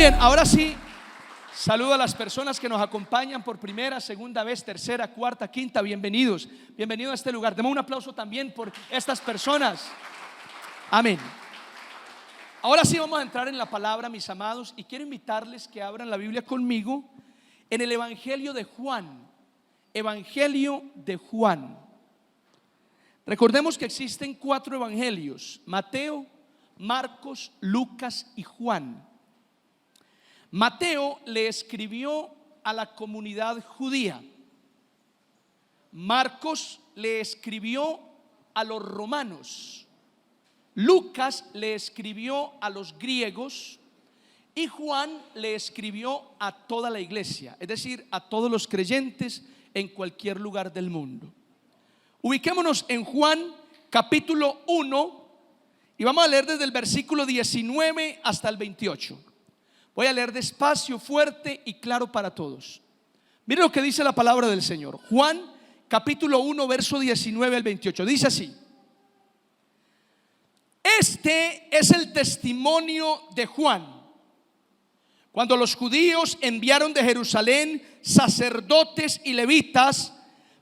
bien, ahora sí, saludo a las personas que nos acompañan por primera, segunda vez, tercera, cuarta, quinta. Bienvenidos, bienvenidos a este lugar. Demos un aplauso también por estas personas. Amén. Ahora sí vamos a entrar en la palabra, mis amados, y quiero invitarles que abran la Biblia conmigo en el Evangelio de Juan. Evangelio de Juan. Recordemos que existen 4 evangelios: Mateo, Marcos, Lucas y Juan. Mateo le escribió a la comunidad judía. Marcos le escribió a los romanos. Lucas le escribió a los griegos. Y Juan le escribió a toda la iglesia, es decir, a todos los creyentes en cualquier lugar del mundo. Ubiquémonos en Juan capítulo 1 y vamos a leer desde el versículo 19 hasta el 28. Voy a leer despacio, fuerte y claro para todos. Mire lo que dice la palabra del Señor. Juan capítulo 1 verso 19 al 28. Dice así: este es el testimonio de Juan, cuando los judíos enviaron de Jerusalén sacerdotes y levitas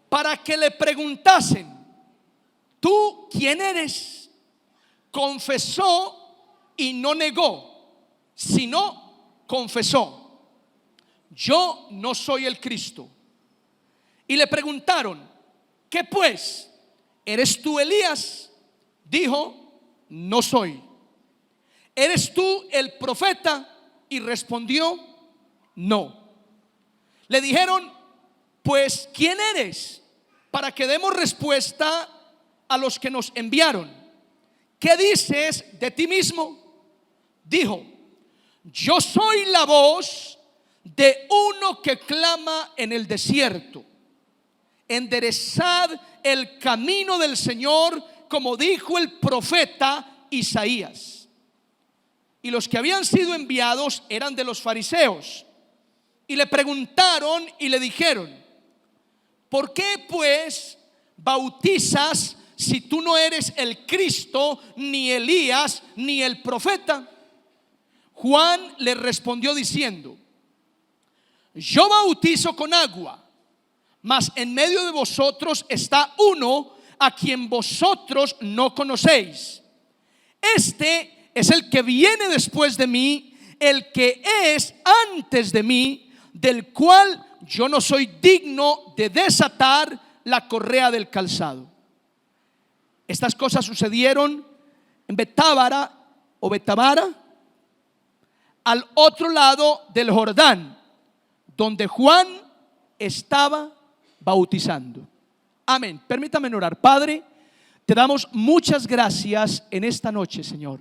para que le preguntasen: ¿tú quién eres? Confesó y no negó, sino confesó: yo no soy el Cristo. Y le preguntaron: ¿qué pues? ¿Eres tú Elías? Dijo: no soy. ¿Eres tú el profeta? Y respondió: no. Le dijeron: pues ¿quién eres? Para que demos respuesta a los que nos enviaron. ¿Qué dices de ti mismo? Dijo: yo soy la voz de uno que clama en el desierto: enderezad el camino del Señor, como dijo el profeta Isaías. Y los que habían sido enviados eran de los fariseos, y le preguntaron y le dijeron: ¿por qué pues bautizas si tú no eres el Cristo, ni Elías, ni el profeta? Juan le respondió diciendo: yo bautizo con agua, mas en medio de vosotros está uno a quien vosotros no conocéis. Este es el que viene después de mí, el que es antes de mí, del cual yo no soy digno de desatar la correa del calzado. Estas cosas sucedieron en Betábara o Betábara, al otro lado del Jordán, donde Juan estaba bautizando. Amén. Permítame orar. Padre, te damos muchas gracias en esta noche, Señor.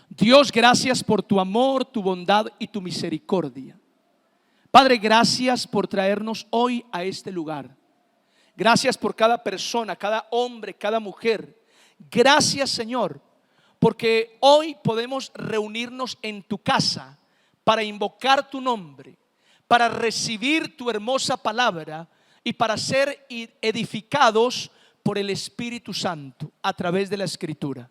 Dios, gracias por tu amor, tu bondad y tu misericordia. Padre, gracias por traernos hoy a este lugar. Gracias por cada persona, cada hombre, cada mujer. Gracias, Señor, porque hoy podemos reunirnos en tu casa para invocar tu nombre, para recibir tu hermosa palabra y para ser edificados por el Espíritu Santo a través de la Escritura.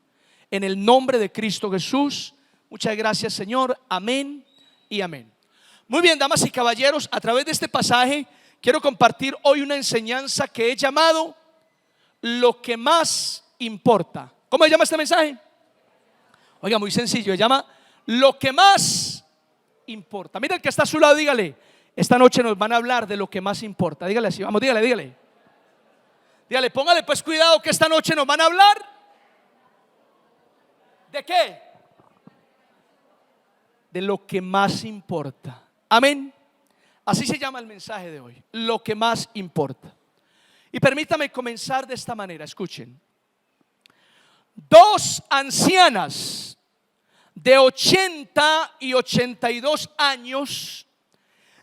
En el nombre de Cristo Jesús, muchas gracias, Señor. Amén y amén. Muy bien, damas y caballeros, a través de este pasaje quiero compartir hoy una enseñanza que he llamado lo que más importa. ¿Cómo se llama este mensaje? Oiga, muy sencillo, se llama lo que más importa. Mira el que está a su lado, dígale: esta noche nos van a hablar de lo que más importa. Dígale así, vamos, dígale. Dígale, póngale pues cuidado que esta noche nos van a hablar. ¿De qué? De lo que más importa. Amén. Así se llama el mensaje de hoy, lo que más importa. Y permítame comenzar de esta manera, escuchen. 2 ancianas de 80 y 82 años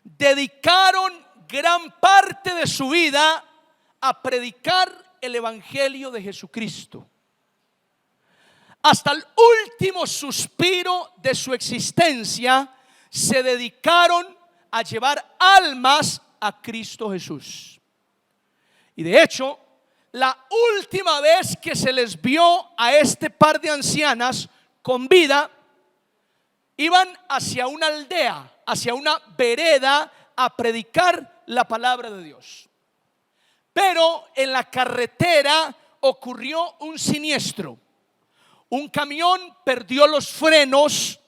dedicaron gran parte de su vida a predicar el evangelio de Jesucristo. Hasta el último suspiro de su existencia se dedicaron a llevar almas a Cristo Jesús. Y de hecho, la última vez que se les vio a este par de ancianas con vida, iban hacia una aldea, hacia una vereda a predicar la palabra de Dios. Pero en la carretera ocurrió un siniestro. Un camión perdió los frenos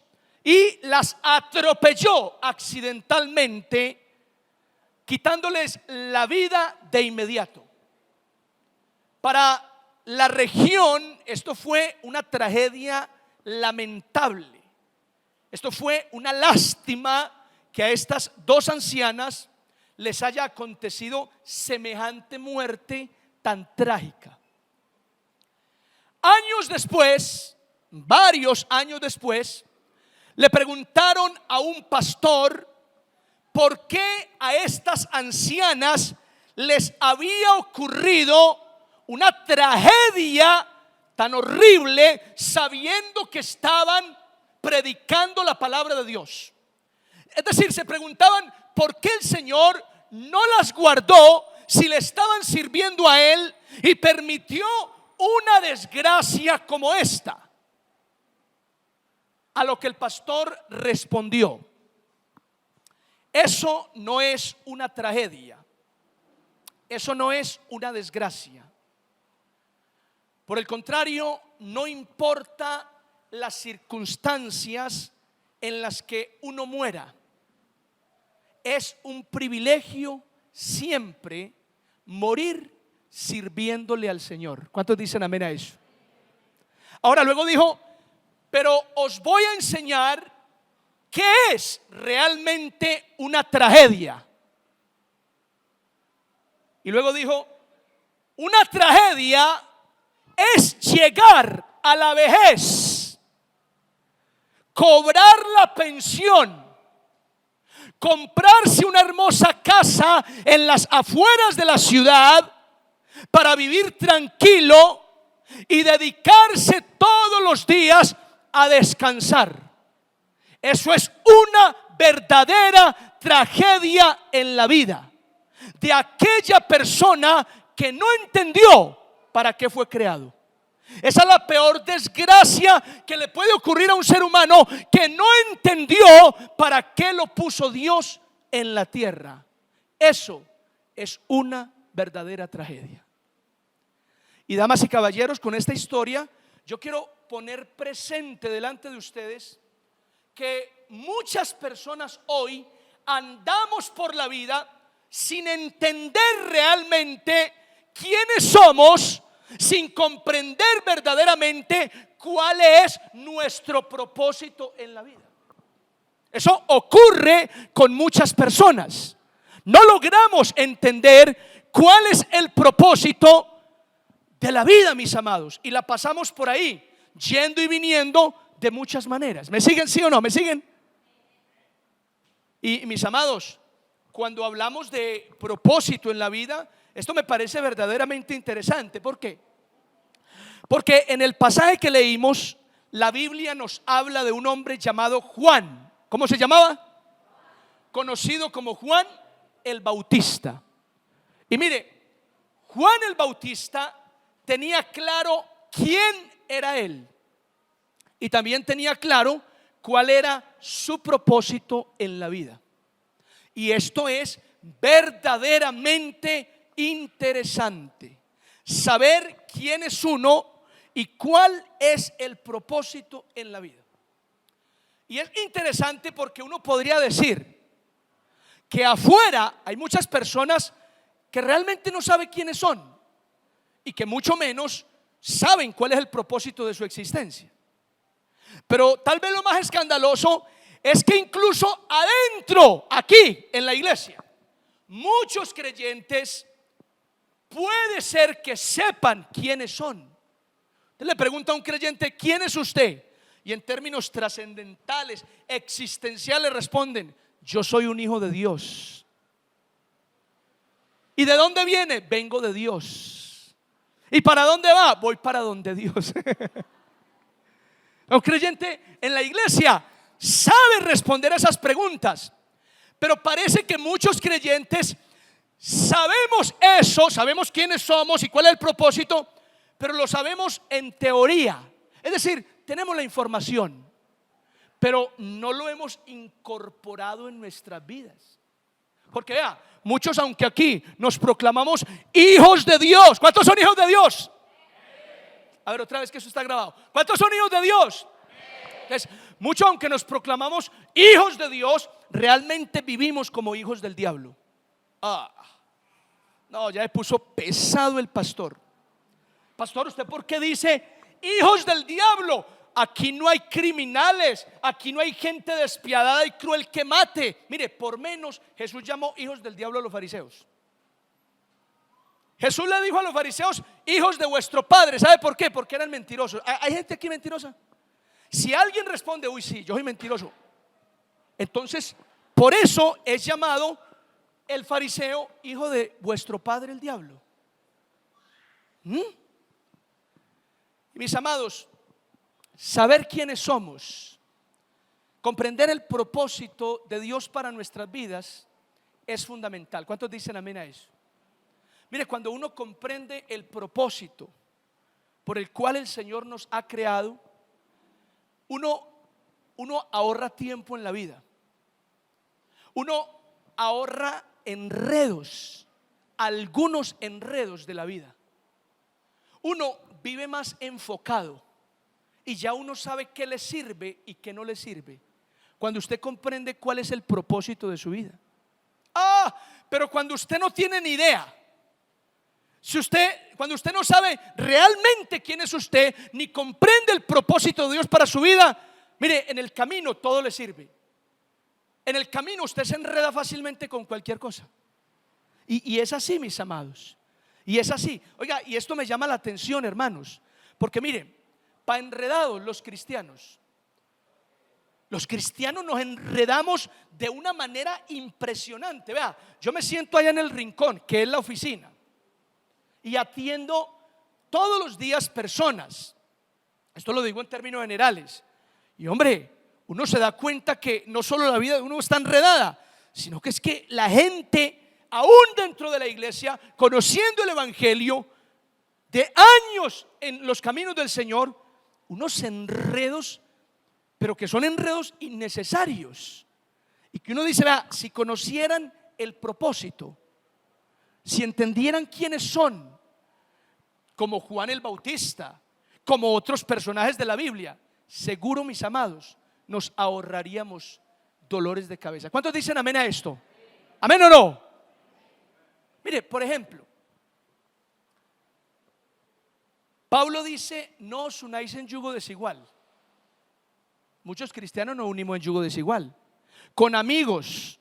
y las atropelló accidentalmente, quitándoles la vida de inmediato. Para la región esto fue una tragedia lamentable. Esto fue una lástima que a estas dos ancianas les haya acontecido semejante muerte tan trágica. Años después, varios años después, le preguntaron a un pastor por qué a estas ancianas les había ocurrido una tragedia tan horrible sabiendo que estaban predicando la palabra de Dios. Es decir, se preguntaban por qué el Señor no las guardó si le estaban sirviendo a Él y permitió una desgracia como esta. A lo que el pastor respondió: eso no es una tragedia, eso no es una desgracia. Por el contrario, no importa las circunstancias en las que uno muera, es un privilegio siempre morir sirviéndole al Señor. ¿Cuántos dicen amén a eso? Ahora luego dijo: pero os voy a enseñar qué es realmente una tragedia. Y luego dijo: una tragedia es llegar a la vejez, cobrar la pensión, comprarse una hermosa casa en las afueras de la ciudad para vivir tranquilo y dedicarse todos los días a descansar. Eso es una verdadera tragedia en la vida de aquella persona que no entendió para qué fue creado. Esa es la peor desgracia que le puede ocurrir a un ser humano que no entendió para qué lo puso Dios en la tierra. Eso es una verdadera tragedia. Y damas y caballeros, con esta historia yo quiero poner presente delante de ustedes que muchas personas hoy andamos por la vida sin entender realmente quiénes somos, sin comprender verdaderamente cuál es nuestro propósito en la vida. Eso ocurre con muchas personas. No logramos entender cuál es el propósito de la vida, mis amados, y la pasamos por ahí, yendo y viniendo de muchas maneras. ¿Me siguen, sí o no? ¿Me siguen? Y mis amados, cuando hablamos de propósito en la vida, esto me parece verdaderamente interesante. ¿Por qué? Porque en el pasaje que leímos, la Biblia nos habla de un hombre llamado Juan. ¿Cómo se llamaba? Conocido como Juan el Bautista. Y mire, Juan el Bautista tenía claro quién era él, y también tenía claro cuál era su propósito en la vida. Y esto es verdaderamente interesante, saber quién es uno y cuál es el propósito en la vida. Y es interesante porque uno podría decir que afuera hay muchas personas que realmente no saben quiénes son y que mucho menos saben cuál es el propósito de su existencia. Pero tal vez lo más escandaloso es que incluso adentro, aquí en la iglesia, muchos creyentes puede ser que sepan quiénes son. Usted le pregunta a un creyente: ¿quién es usted? Y en términos trascendentales, existenciales, responden: yo soy un hijo de Dios. ¿Y de dónde viene? Vengo de Dios. ¿Y para dónde va? Voy para donde Dios. Un creyente en la iglesia sabe responder a esas preguntas, pero parece que muchos creyentes sabemos eso, sabemos quiénes somos y cuál es el propósito, pero lo sabemos en teoría. Es decir, tenemos la información, pero no lo hemos incorporado en nuestras vidas. Porque vea, muchos, aunque aquí nos proclamamos hijos de Dios, ¿cuántos son hijos de Dios? A ver, otra vez, que eso está grabado. ¿Cuántos son hijos de Dios? Entonces, muchos, aunque nos proclamamos hijos de Dios, realmente vivimos como hijos del diablo. No, ya me puso pesado el pastor. Pastor, ¿usted por qué dice hijos del diablo? Aquí no hay criminales, aquí no hay gente despiadada y cruel que mate. Mire, por menos Jesús llamó hijos del diablo a los fariseos. Jesús le dijo a los fariseos, hijos de vuestro padre. ¿Sabe por qué? Porque eran mentirosos. ¿Hay gente aquí mentirosa? Si alguien responde, uy, sí, yo soy mentiroso, entonces por eso es llamado el fariseo hijo de vuestro padre el diablo. Mis amados, saber quiénes somos, comprender el propósito de Dios para nuestras vidas es fundamental. ¿Cuántos dicen amén a eso? Mire, cuando uno comprende el propósito por el cual el Señor nos ha creado, uno ahorra tiempo en la vida. Uno ahorra enredos, algunos enredos de la vida. Uno vive más enfocado y ya uno sabe qué le sirve y qué no le sirve cuando usted comprende cuál es el propósito de su vida. Pero cuando usted no tiene ni idea, cuando usted no sabe realmente quién es usted, ni comprende el propósito de Dios para su vida, mire, en el camino todo le sirve. En el camino usted se enreda fácilmente con cualquier cosa. Y es así, mis amados. Y es así. Oiga, y esto me llama la atención, hermanos, porque miren, para enredados los cristianos nos enredamos de una manera impresionante. Vea, yo me siento allá en el rincón, que es la oficina, y atiendo todos los días personas. Esto lo digo en términos generales. Y hombre, uno se da cuenta que no solo la vida de uno está enredada, sino que es que la gente, aún dentro de la iglesia, conociendo el evangelio, de años en los caminos del Señor, unos enredos, pero que son enredos innecesarios. Y que uno dice, vea, si conocieran el propósito, si entendieran quiénes son, como Juan el Bautista, como otros personajes de la Biblia, seguro, mis amados, nos ahorraríamos dolores de cabeza. ¿Cuántos dicen amén a esto? ¿Amén o no? Mire, por ejemplo, Pablo dice, no os unáis en yugo desigual. Muchos cristianos nos unimos en yugo desigual, con amigos,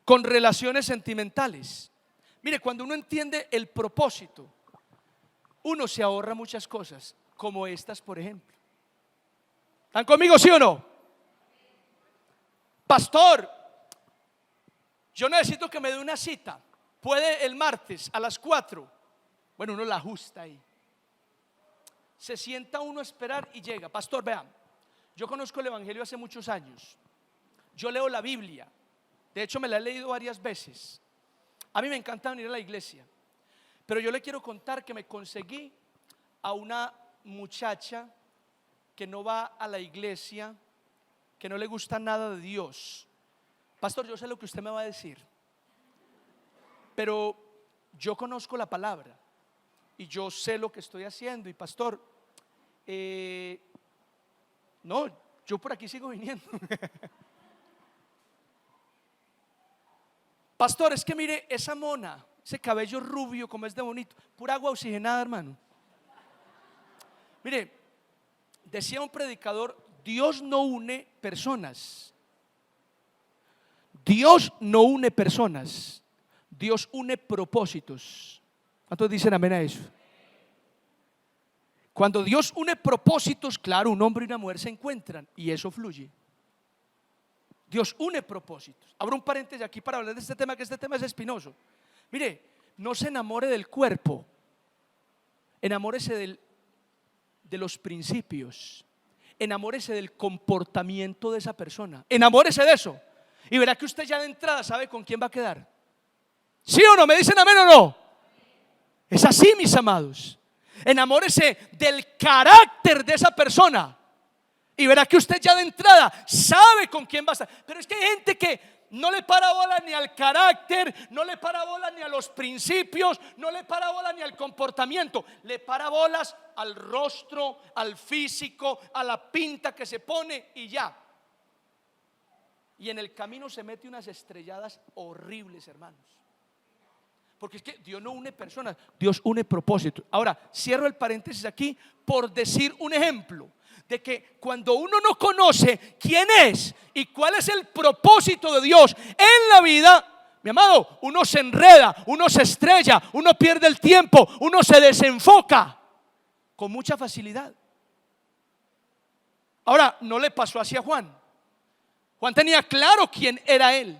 con relaciones sentimentales. Mire, cuando uno entiende el propósito, uno se ahorra muchas cosas, como estas, por ejemplo. ¿Están conmigo, sí o no? Pastor, yo necesito que me dé una cita. ¿Puede el martes a las 4? Bueno, uno la ajusta ahí. Se sienta uno a esperar y llega. Pastor, vean, yo conozco el evangelio hace muchos años. Yo leo la Biblia. De hecho, me la he leído varias veces. A mí me encanta venir a la iglesia, pero yo le quiero contar que me conseguí a una muchacha que no va a la iglesia, que no le gusta nada de Dios. Pastor, yo sé lo que usted me va a decir, pero yo conozco la palabra y yo sé lo que estoy haciendo. Y pastor, no, yo por aquí sigo viniendo. Pastor, es que mire esa mona, ese cabello rubio como es de bonito, pura agua oxigenada, hermano. Mire, decía un predicador, Dios no une personas. Dios no une personas, Dios une propósitos. ¿Cuántos dicen amén a eso? Cuando Dios une propósitos, claro, un hombre y una mujer se encuentran y eso fluye. Dios une propósitos. Abro un paréntesis aquí para hablar de este tema, que este tema es espinoso. Mire, no se enamore del cuerpo, enamórese de los principios, enamórese del comportamiento de esa persona, enamórese de eso y verá que usted ya de entrada sabe con quién va a quedar. ¿Sí o no? ¿Me dicen amén o no? Es así, mis amados. Enamórese del carácter de esa persona Y verá que usted ya de entrada sabe con quién va a estar. Pero es que hay gente que no le para bola ni al carácter, no le para bola ni a los principios, no le para bola ni al comportamiento. Le para bolas al rostro, al físico, a la pinta que se pone y ya. Y en el camino se mete unas estrelladas horribles, hermanos. Porque es que Dios no une personas, Dios une propósitos. Ahora, cierro el paréntesis aquí por decir un ejemplo de que cuando uno no conoce quién es y cuál es el propósito de Dios en la vida, mi amado, uno se enreda, uno se estrella, uno pierde el tiempo, uno se desenfoca con mucha facilidad. Ahora, no le pasó así a Juan. Juan tenía claro quién era él.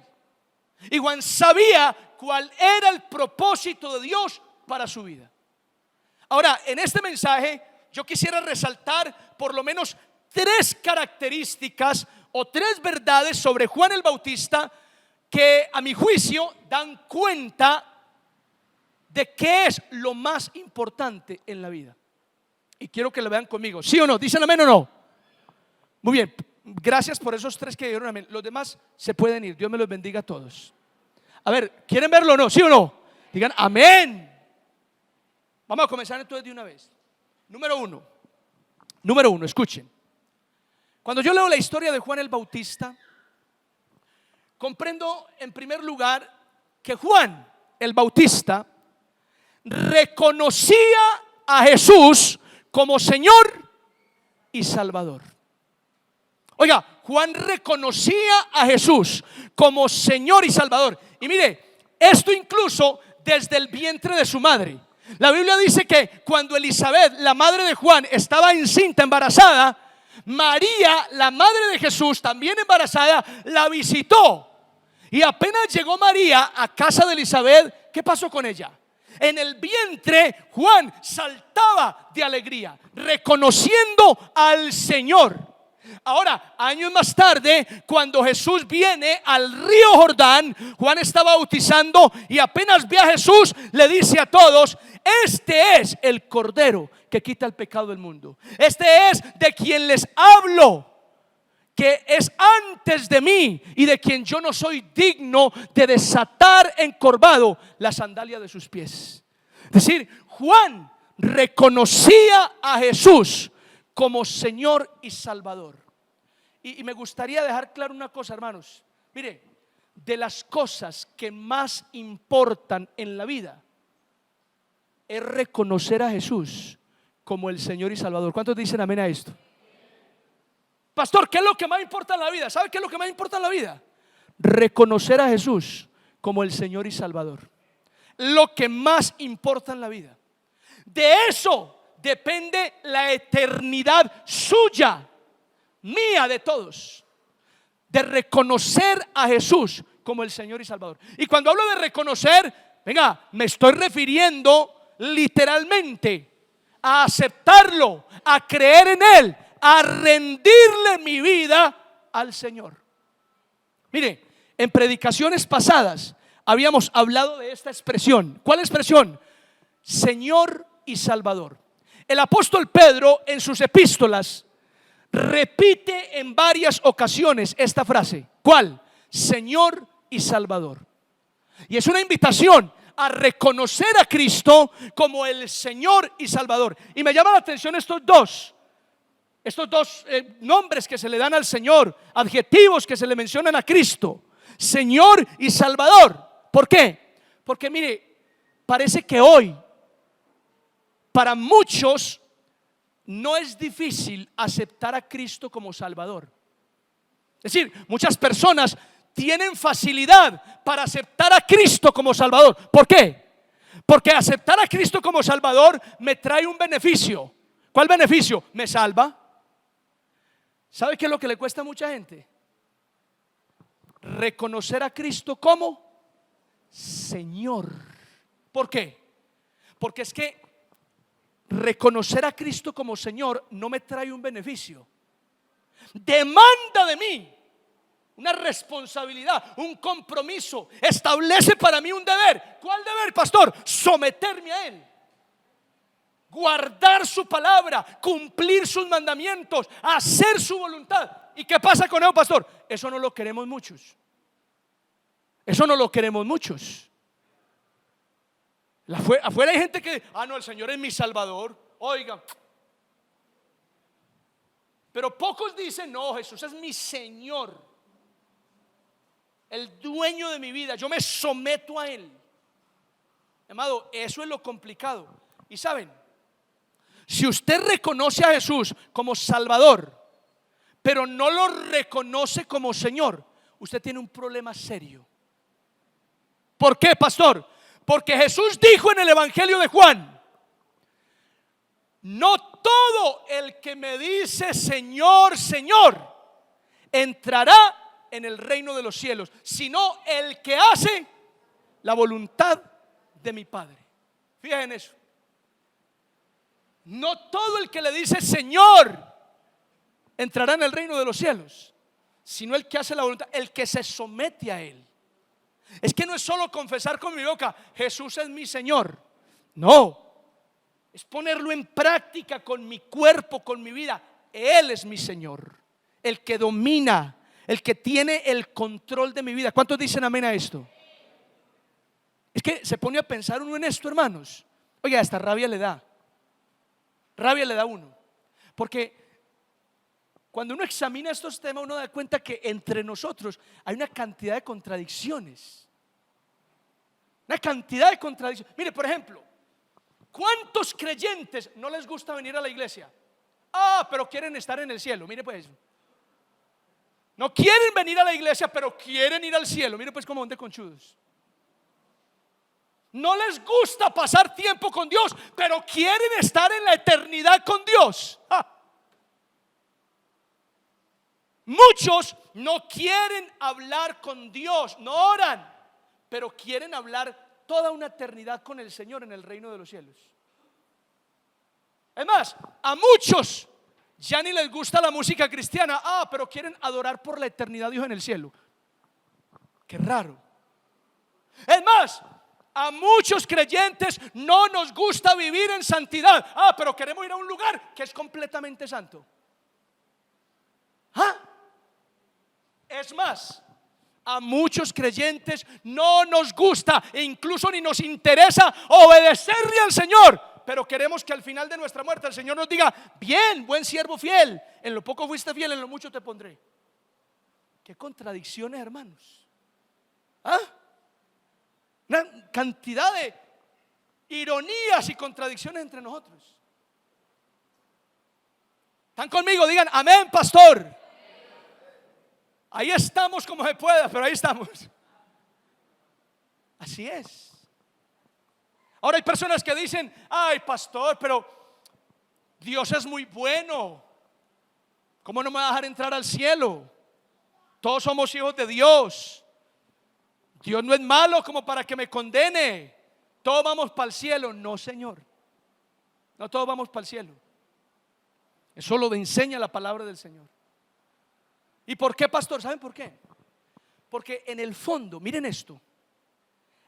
Y Juan sabía cuál era el propósito de Dios para su vida. Ahora, en este mensaje yo quisiera resaltar por lo menos 3 características o 3 verdades sobre Juan el Bautista que a mi juicio dan cuenta de qué es lo más importante en la vida. Y quiero que lo vean conmigo. ¿Sí o no? ¿Dicen amén o no? Muy bien, gracias por esos 3 que dieron amén. Los demás se pueden ir, Dios me los bendiga a todos. A ver, ¿quieren verlo o no? ¿Sí o no? Digan amén. Vamos a comenzar entonces de una vez. Número uno, escuchen. Cuando yo leo la historia de Juan el Bautista, comprendo en primer lugar que Juan el Bautista reconocía a Jesús como Señor y Salvador. Oiga, Juan reconocía a Jesús como Señor y Salvador. Y mire, esto incluso desde el vientre de su madre. La Biblia dice que cuando Elizabeth, la madre de Juan, estaba encinta, embarazada, María, la madre de Jesús, también embarazada, la visitó. Y apenas llegó María a casa de Elizabeth, ¿qué pasó con ella? En el vientre Juan saltaba de alegría, reconociendo al Señor. Ahora, años más tarde, cuando Jesús viene al río Jordán, Juan está bautizando y apenas ve a Jesús, le dice a todos: este es el Cordero que quita el pecado del mundo. Este es de quien les hablo, que es antes de mí y de quien yo no soy digno de desatar encorvado la sandalia de sus pies. Es decir, Juan reconocía a Jesús como Señor y Salvador. Y me gustaría dejar claro una cosa, hermanos. Mire, de las cosas que más importan en la vida es reconocer a Jesús como el Señor y Salvador. ¿Cuántos dicen amén a esto? Pastor, ¿qué es lo que más importa en la vida? ¿Sabe qué es lo que más importa en la vida? Reconocer a Jesús como el Señor y Salvador. Lo que más importa en la vida. De eso depende la eternidad suya, mía, de todos. De reconocer a Jesús como el Señor y Salvador. Y cuando hablo de reconocer, venga, me estoy refiriendo literalmente a aceptarlo, a creer en Él, a rendirle mi vida al Señor. Mire, en predicaciones pasadas habíamos hablado de esta expresión. ¿Cuál expresión? Señor y Salvador. El apóstol Pedro en sus epístolas repite en varias ocasiones esta frase. ¿Cuál? Señor y Salvador. Y es una invitación a reconocer a Cristo como el Señor y Salvador. Y me llama la atención estos dos nombres que se le dan al Señor, adjetivos que se le mencionan a Cristo: Señor y Salvador. ¿Por qué? Porque mire, parece que hoy para muchos no es difícil aceptar a Cristo como Salvador. Es decir, muchas personas tienen facilidad para aceptar a Cristo como Salvador. ¿Por qué? Porque aceptar a Cristo como Salvador me trae un beneficio. ¿Cuál beneficio? Me salva. ¿Sabe qué es lo que le cuesta a mucha gente? Reconocer a Cristo como Señor. ¿Por qué? Porque es que reconocer a Cristo como Señor no me trae un beneficio. Demanda de mí una responsabilidad, un compromiso. Establece para mí un deber. ¿Cuál deber, pastor? Someterme a Él. guardar su palabra, cumplir sus mandamientos, hacer su voluntad. ¿Y qué pasa con eso, pastor? Eso no lo queremos muchos. Eso no lo queremos muchos. Afuera hay gente que, no, el Señor es mi Salvador. Oiga, pero pocos dicen, no, Jesús es mi Señor, el dueño de mi vida, yo me someto a Él. Amado, eso es lo complicado. Y saben, si usted reconoce a Jesús como Salvador, pero no lo reconoce como Señor, usted tiene un problema serio. ¿Por qué, pastor? Porque Jesús dijo en el Evangelio de Juan: no todo el que me dice Señor, Señor, entrará en el reino de los cielos, sino el que hace la voluntad de mi Padre. Fíjense en eso. No todo el que le dice Señor entrará en el reino de los cielos, sino el que hace la voluntad, el que se somete a Él. Es que no es solo confesar con mi boca, Jesús es mi Señor. No, es ponerlo en práctica con mi cuerpo, con mi vida. Él es mi Señor, el que domina, el que tiene el control de mi vida. ¿Cuántos dicen amén a esto? Es que se pone a pensar uno en esto, hermanos. Oiga, hasta rabia le da. Rabia le da a uno. Porque cuando uno examina estos temas, uno da cuenta que entre nosotros hay una cantidad de contradicciones. Una cantidad de contradicciones. Mire, por ejemplo, ¿cuántos creyentes no les gusta venir a la iglesia? Pero quieren estar en el cielo. Mire pues, no quieren venir a la iglesia, pero quieren ir al cielo. Mire pues cómo son de conchudos. No les gusta pasar tiempo con Dios, pero quieren estar en la eternidad con Dios. Muchos no quieren hablar con Dios, no oran, pero quieren hablar toda una eternidad con el Señor en el reino de los cielos. Es más, a muchos ya ni les gusta la música cristiana, pero quieren adorar por la eternidad a Dios en el cielo. Qué raro. Es más, a muchos creyentes no nos gusta vivir en santidad, pero queremos ir a un lugar que es completamente santo. Es más, a muchos creyentes no nos gusta e incluso ni nos interesa obedecerle al Señor, pero queremos que al final de nuestra muerte el Señor nos diga: bien, buen siervo fiel, en lo poco fuiste fiel, en lo mucho te pondré. Qué contradicciones, hermanos. Una cantidad de ironías y contradicciones entre nosotros. ¿Están conmigo? Digan amén, pastor. Ahí estamos como se pueda, pero ahí estamos. Así es. Ahora hay personas que dicen: ay, pastor, pero Dios es muy bueno, ¿cómo no me va a dejar entrar al cielo? Todos somos hijos de Dios. Dios no es malo como para que me condene. Todos vamos para el cielo. No, Señor, no todos vamos para el cielo. Eso lo enseña la palabra del Señor. ¿Y por qué, pastor? ¿Saben por qué? Porque en el fondo, miren esto,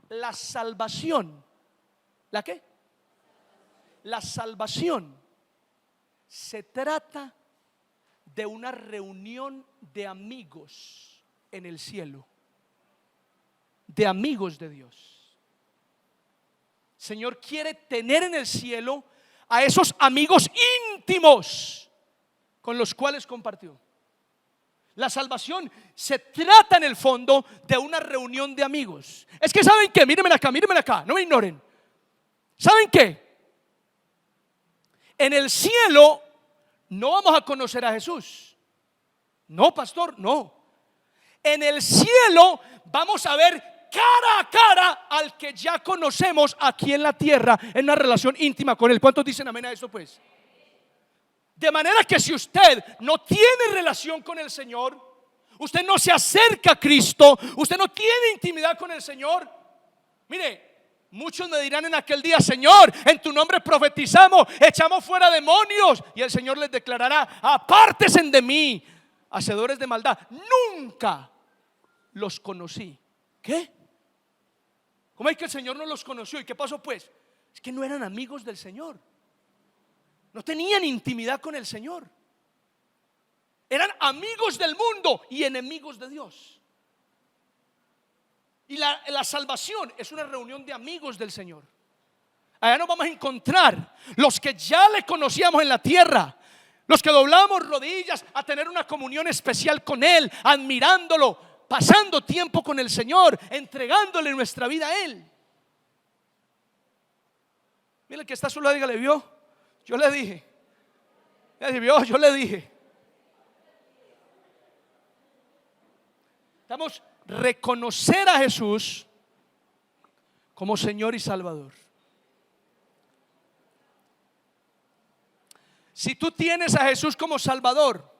la salvación, ¿la qué? La salvación se trata de una reunión de amigos en el cielo, de amigos de Dios. Señor quiere tener en el cielo a esos amigos íntimos con los cuales compartió. La salvación se trata en el fondo de una reunión de amigos. Es que ¿saben qué? Mírenme acá, no me ignoren. ¿Saben qué? En el cielo no vamos a conocer a Jesús. No, pastor, no. En el cielo vamos a ver cara a cara al que ya conocemos aquí en la tierra, en una relación íntima con Él. ¿Cuántos dicen amén a eso pues? De manera que si usted no tiene relación con el Señor, usted no se acerca a Cristo, usted no tiene intimidad con el Señor, mire, muchos me dirán en aquel día: Señor, en tu nombre profetizamos, echamos fuera demonios. Y el Señor les declarará: apártense de mí, hacedores de maldad, nunca los conocí. ¿Qué? ¿Cómo es que el Señor no los conoció? ¿Y qué pasó pues? Es que no eran amigos del Señor. No tenían intimidad con el Señor. Eran amigos del mundo y enemigos de Dios. Y la salvación es una reunión de amigos del Señor. Allá nos vamos a encontrar los que ya le conocíamos en la tierra, los que doblamos rodillas a tener una comunión especial con Él, admirándolo, pasando tiempo con el Señor, entregándole nuestra vida a Él. Mira, el que está solo, dígale: vio, yo le dije. Vio, yo le dije. Estamos reconocer a Jesús como Señor y Salvador. Si tú tienes a Jesús como Salvador,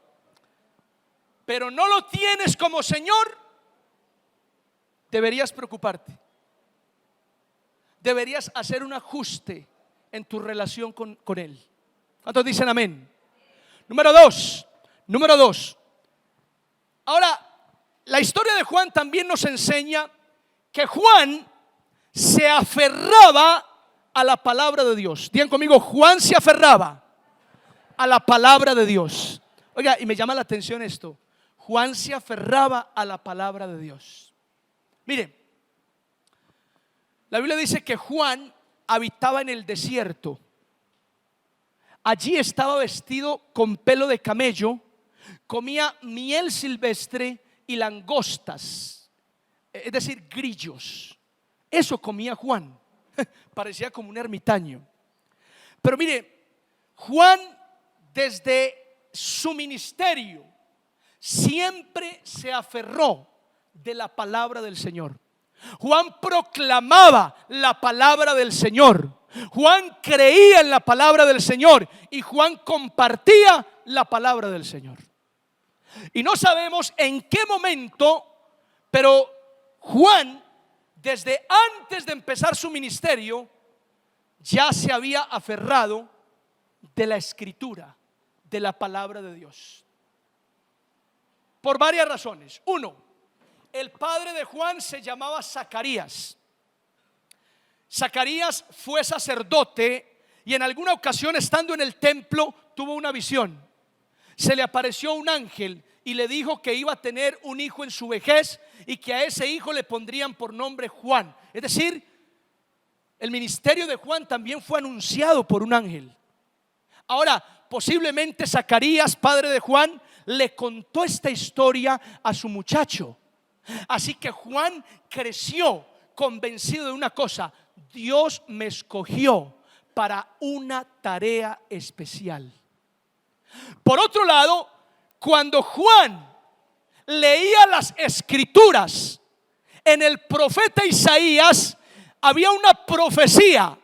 pero no lo tienes como Señor, deberías preocuparte. Deberías hacer un ajuste en tu relación con Él. ¿Cuántos dicen amén? Número dos. Ahora, la historia de Juan también nos enseña que Juan se aferraba a la palabra de Dios. Digan conmigo: Juan se aferraba a la palabra de Dios. Oiga, y me llama la atención esto: Juan se aferraba a la palabra de Dios. Mire, la Biblia dice que Juan habitaba en el desierto. Allí estaba vestido con pelo de camello, comía miel silvestre y langostas, es decir, grillos. Eso comía Juan. Parecía como un ermitaño. Pero mire, Juan, desde su ministerio, siempre se aferró de la palabra del Señor. Juan proclamaba la palabra del Señor. Juan creía en la palabra del Señor y Juan compartía la palabra del Señor. Y no sabemos en qué momento, pero Juan, desde antes de empezar su ministerio, ya se había aferrado de la Escritura, de la palabra de Dios. Por varias razones. Uno, el padre de Juan se llamaba Zacarías. Zacarías fue sacerdote y en alguna ocasión, estando en el templo, tuvo una visión. Se le apareció un ángel y le dijo que iba a tener un hijo en su vejez y que a ese hijo le pondrían por nombre Juan. Es decir, el ministerio de Juan también fue anunciado por un ángel. Ahora, posiblemente Zacarías, padre de Juan, le contó esta historia a su muchacho. Así que Juan creció convencido de una cosa: Dios me escogió para una tarea especial. Por otro lado, cuando Juan leía las escrituras, en el profeta Isaías había una profecía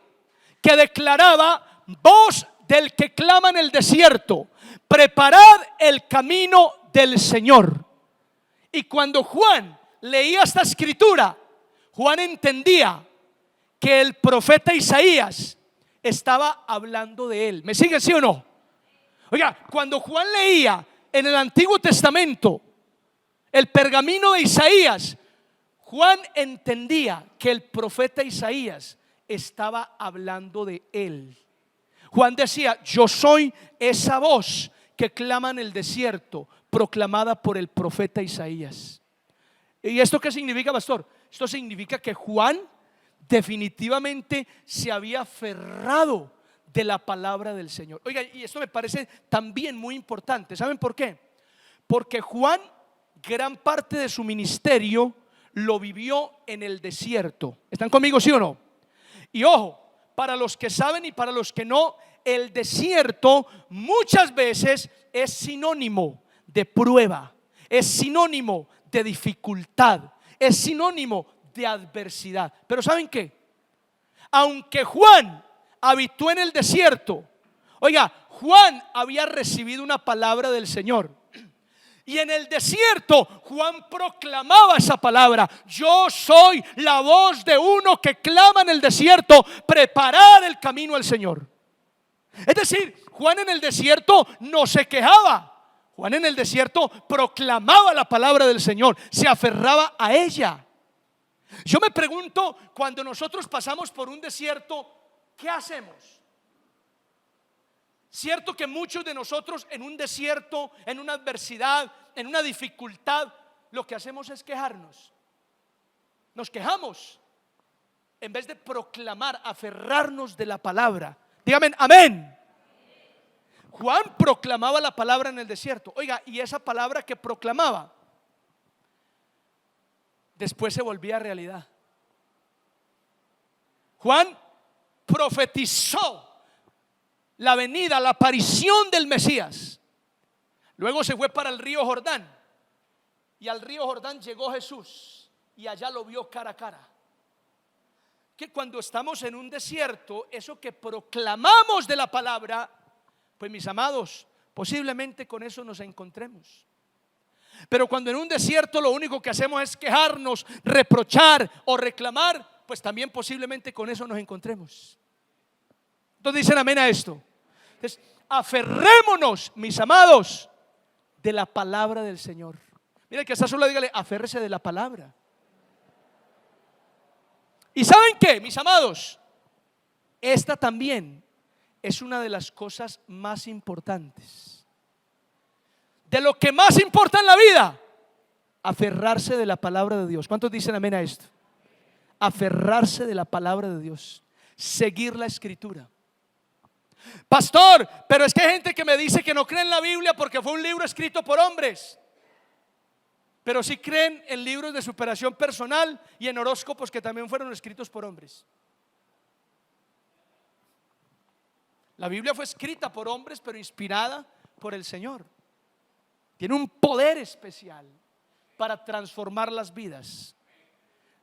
que declaraba: voz del que clama en el desierto, preparad el camino del Señor. Y cuando Juan leía esta escritura, Juan entendía que el profeta Isaías estaba hablando de él. ¿Me siguen, sí o no? Oiga, cuando Juan leía en el Antiguo Testamento el pergamino de Isaías, Juan entendía que el profeta Isaías estaba hablando de él. Juan decía: yo soy esa voz que clama en el desierto, proclamada por el profeta Isaías. ¿Y esto qué significa, pastor? Esto significa que Juan definitivamente se había aferrado de la palabra del Señor. Oiga, y esto me parece también muy importante. ¿Saben por qué? Porque Juan, gran parte de su ministerio lo vivió en el desierto. ¿Están conmigo, sí o no? Y ojo, para los que saben y para los que no, el desierto muchas veces es sinónimo de prueba, es sinónimo de dificultad, es sinónimo de adversidad. Pero ¿saben qué? Aunque Juan habitó en el desierto, oiga, Juan había recibido una palabra del Señor. Y en el desierto Juan proclamaba esa palabra: yo soy la voz de uno que clama en el desierto, preparad el camino al Señor. Es decir, Juan en el desierto no se quejaba. Juan en el desierto proclamaba la palabra del Señor, se aferraba a ella. Yo me pregunto, cuando nosotros pasamos por un desierto, ¿qué hacemos? Cierto que muchos de nosotros en un desierto, en una adversidad, en una dificultad, lo que hacemos es quejarnos. Nos quejamos en vez de proclamar, aferrarnos de la palabra. Dígame amén. Juan proclamaba la palabra en el desierto. Oiga, y esa palabra que proclamaba después se volvía realidad. Juan profetizó la venida, la aparición del Mesías. Luego se fue para el río Jordán, y al río Jordán llegó Jesús, y allá lo vio cara a cara. Que cuando estamos en un desierto, eso que proclamamos de la palabra, pues mis amados, posiblemente con eso nos encontremos. Pero cuando en un desierto lo único que hacemos es quejarnos, reprochar o reclamar, pues también posiblemente con eso nos encontremos. Entonces dicen amén a esto. Entonces, aferrémonos, mis amados, de la palabra del Señor. Mira que está solo, dígale, aférrese de la palabra. ¿Y saben qué, mis amados? Esta también es una de las cosas más importantes. De lo que más importa en la vida, aferrarse de la palabra de Dios. ¿Cuántos dicen amén a esto? Aferrarse de la palabra de Dios, seguir la escritura. Pastor, pero es que hay gente que me dice que no cree en la Biblia porque fue un libro escrito por hombres, pero sí creen en libros de superación personal y en horóscopos que también fueron escritos por hombres. La Biblia fue escrita por hombres, pero inspirada por el Señor. Tiene un poder especial para transformar las vidas.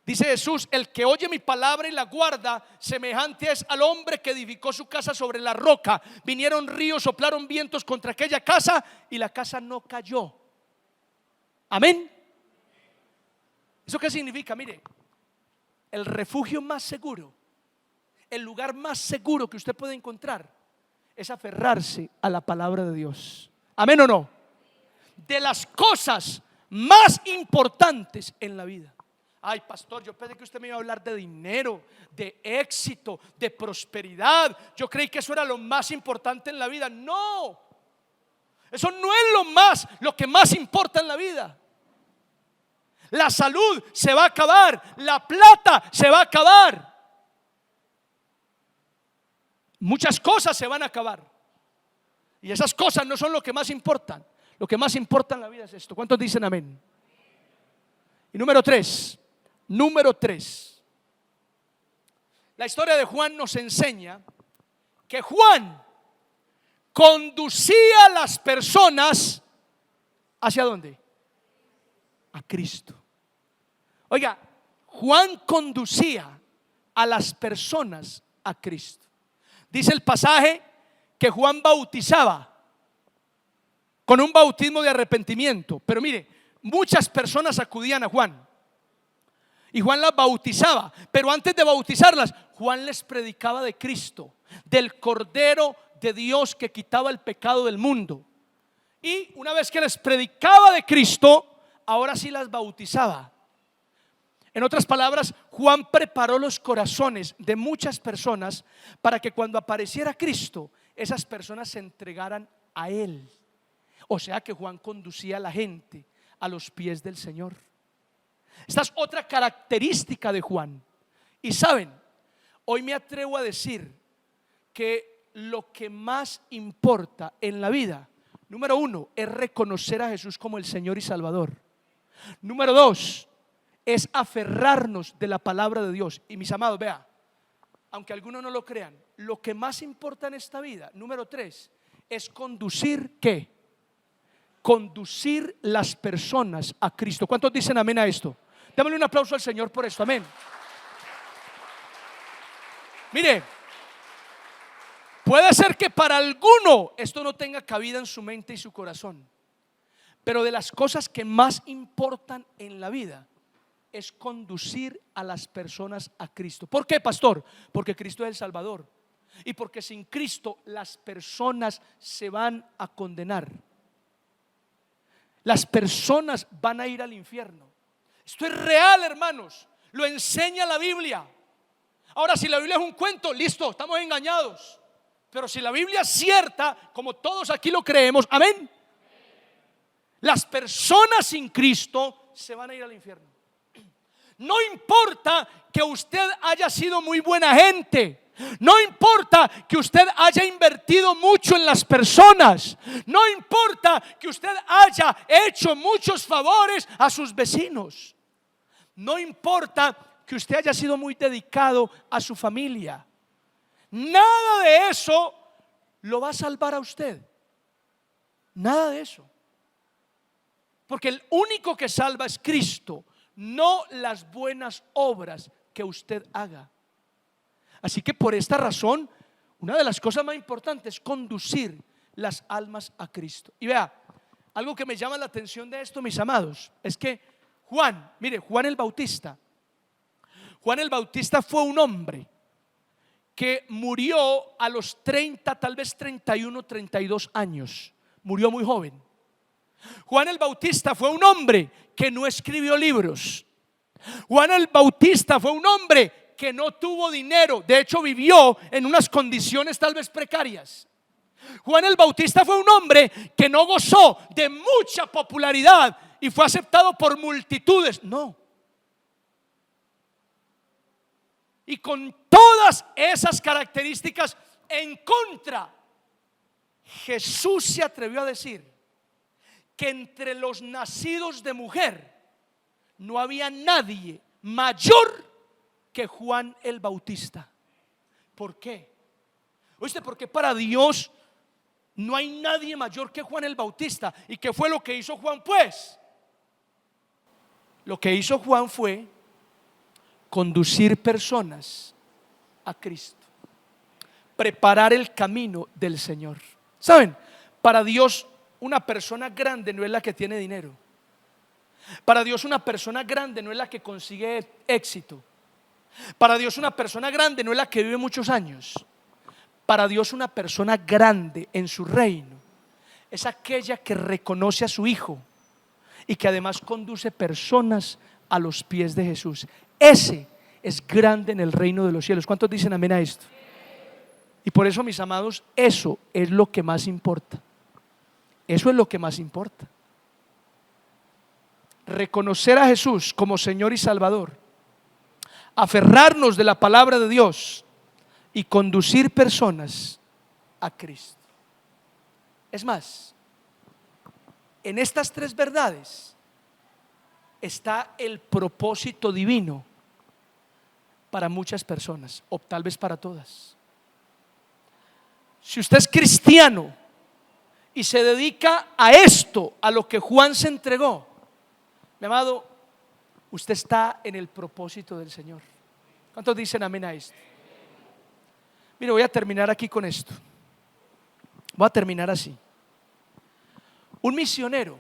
Dice Jesús: el que oye mi palabra y la guarda, semejante es al hombre que edificó su casa sobre la roca. Vinieron ríos, soplaron vientos contra aquella casa y la casa no cayó. Amén. ¿Eso qué significa? Mire, el refugio más seguro, el lugar más seguro que usted puede encontrar es aferrarse a la palabra de Dios. ¿Amén o no? De las cosas más importantes en la vida. Ay, pastor, yo pensé que usted me iba a hablar de dinero, de éxito, de prosperidad. Yo creí que eso era lo más importante en la vida. No, eso no es lo que más importa en la vida. La salud se va a acabar, la plata se va a acabar, muchas cosas se van a acabar, y esas cosas no son lo que más importan. Lo que más importa en la vida es esto. ¿Cuántos dicen amén? Y número tres, la historia de Juan nos enseña que Juan conducía a las personas ¿hacia dónde? A Cristo. Oiga, Juan conducía a las personas a Cristo. Dice el pasaje que Juan bautizaba con un bautismo de arrepentimiento. Pero mire, muchas personas acudían a Juan y Juan las bautizaba. Pero antes de bautizarlas, Juan les predicaba de Cristo, del Cordero de Dios que quitaba el pecado del mundo. Y una vez que les predicaba de Cristo, ahora sí las bautizaba. En otras palabras, Juan preparó los corazones de muchas personas para que cuando apareciera Cristo, esas personas se entregaran a Él. O sea que Juan conducía a la gente a los pies del Señor. Esta es otra característica de Juan. Y saben, hoy me atrevo a decir que lo que más importa en la vida, número uno, es reconocer a Jesús como el Señor y Salvador. Número dos, es aferrarnos de la palabra de Dios. Y mis amados, vea, aunque algunos no lo crean, lo que más importa en esta vida, número tres, es conducir ¿qué? Conducir las personas a Cristo. ¿Cuántos dicen amén a esto? Démosle un aplauso al Señor por esto, amén. Mire, puede ser que para alguno esto no tenga cabida en su mente y su corazón, pero de las cosas que más importan en la vida es conducir a las personas a Cristo. ¿Por qué, pastor? Porque Cristo es el Salvador, y porque sin Cristo las personas se van a condenar. Las personas van a ir al infierno. Esto es real, hermanos. Lo enseña la Biblia. Ahora, si la Biblia es un cuento, listo, estamos engañados. Pero si la Biblia es cierta, como todos aquí lo creemos, amén, las personas sin Cristo se van a ir al infierno. No importa que usted haya sido muy buena gente, no importa que usted haya invertido mucho en las personas, no importa que usted haya hecho muchos favores a sus vecinos, no importa que usted haya sido muy dedicado a su familia, nada de eso lo va a salvar a usted. Nada de eso. Porque el único que salva es Cristo, no las buenas obras que usted haga. Así que por esta razón, una de las cosas más importantes es conducir las almas a Cristo. Y vea, algo que me llama la atención de esto, mis amados, es que Juan, mire, Juan el Bautista fue un hombre que murió a los 30, tal vez 31, 32 años. Murió muy joven. Juan el Bautista fue un hombre que no escribió libros. Juan el Bautista fue un hombre que no tuvo dinero. De hecho, vivió en unas condiciones tal vez precarias. Juan el Bautista fue un hombre que no gozó de mucha popularidad y fue aceptado por multitudes. No. Y con todas esas características en contra, Jesús se atrevió a decir que entre los nacidos de mujer no había nadie mayor que Juan el Bautista. ¿Por qué? ¿Oíste? Porque para Dios no hay nadie mayor que Juan el Bautista. ¿Y qué fue lo que hizo Juan? Pues lo que hizo Juan fue conducir personas a Cristo, preparar el camino del Señor. ¿Saben? Para Dios una persona grande no es la que tiene dinero. Para Dios una persona grande no es la que consigue éxito. Para Dios una persona grande no es la que vive muchos años. Para Dios una persona grande en su reino es aquella que reconoce a su Hijo y que además conduce personas a los pies de Jesús. Ese es grande en el reino de los cielos. ¿Cuántos dicen amén a esto? Y por eso, mis amados, eso es lo que más importa. Eso es lo que más importa. Reconocer a Jesús como Señor y Salvador, aferrarnos de la palabra de Dios y conducir personas a Cristo. Es más, en estas tres verdades está el propósito divino para muchas personas, o tal vez para todas. Si usted es cristiano y se dedica a esto, a lo que Juan se entregó, mi amado, usted está en el propósito del Señor. ¿Cuántos dicen amén a esto? Mire, voy a terminar aquí con esto. Voy a terminar así. Un misionero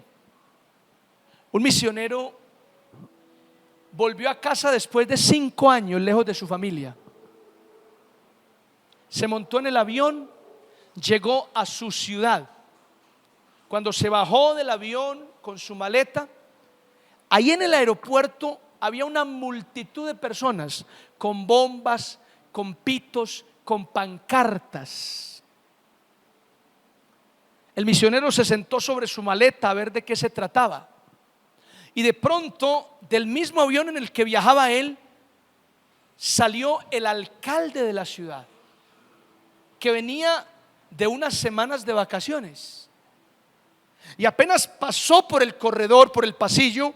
volvió a casa después de 5 años lejos de su familia. Se montó en el avión, llegó a su ciudad. Cuando se bajó del avión con su maleta, ahí en el aeropuerto había una multitud de personas con bombas, con pitos, con pancartas. El misionero se sentó sobre su maleta a ver de qué se trataba. Y de pronto, del mismo avión en el que viajaba él, salió el alcalde de la ciudad, que venía de unas semanas de vacaciones. Y apenas pasó por el corredor, por el pasillo,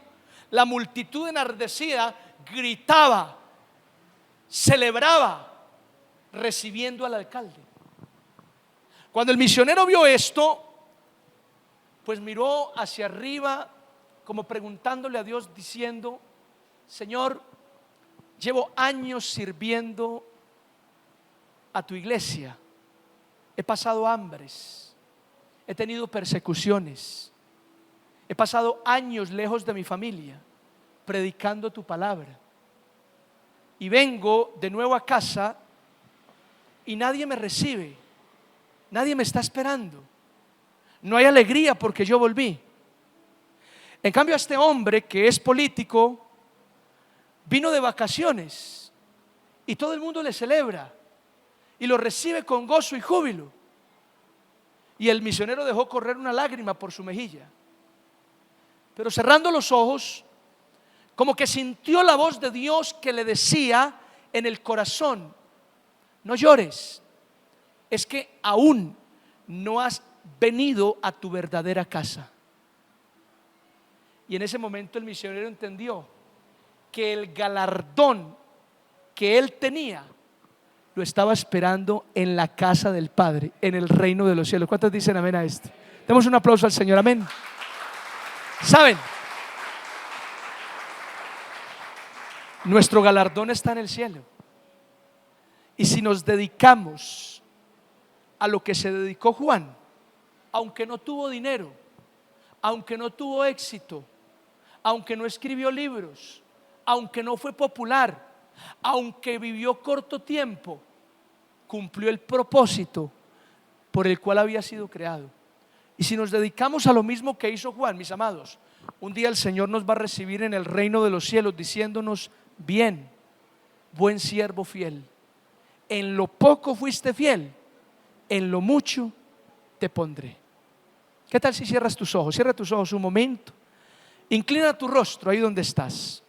la multitud enardecida gritaba, celebraba, recibiendo al alcalde. Cuando el misionero vio esto, pues miró hacia arriba, como preguntándole a Dios, diciendo: Señor, llevo años sirviendo a tu iglesia, he pasado hambres, he tenido persecuciones, he pasado años lejos de mi familia predicando tu palabra, y vengo de nuevo a casa y nadie me recibe, nadie me está esperando, no hay alegría porque yo volví. En cambio, este hombre que es político vino de vacaciones y todo el mundo le celebra y lo recibe con gozo y júbilo. Y el misionero dejó correr una lágrima por su mejilla. Pero cerrando los ojos, como que sintió la voz de Dios que le decía en el corazón: no llores, es que aún no has venido a tu verdadera casa. Y en ese momento el misionero entendió que el galardón que él tenía lo estaba esperando en la casa del Padre, en el reino de los cielos. ¿Cuántos dicen amén a esto? Demos un aplauso al Señor, amén. ¿Saben? Nuestro galardón está en el cielo. Y si nos dedicamos a lo que se dedicó Juan, aunque no tuvo dinero, aunque no tuvo éxito, aunque no escribió libros, aunque no fue popular, aunque vivió corto tiempo, cumplió el propósito por el cual había sido creado. Y si nos dedicamos a lo mismo que hizo Juan, mis amados, un día el Señor nos va a recibir en el reino de los cielos diciéndonos: bien, buen siervo fiel, en lo poco fuiste fiel, en lo mucho te pondré. ¿Qué tal si cierras tus ojos? Cierra tus ojos un momento, inclina tu rostro ahí donde estás.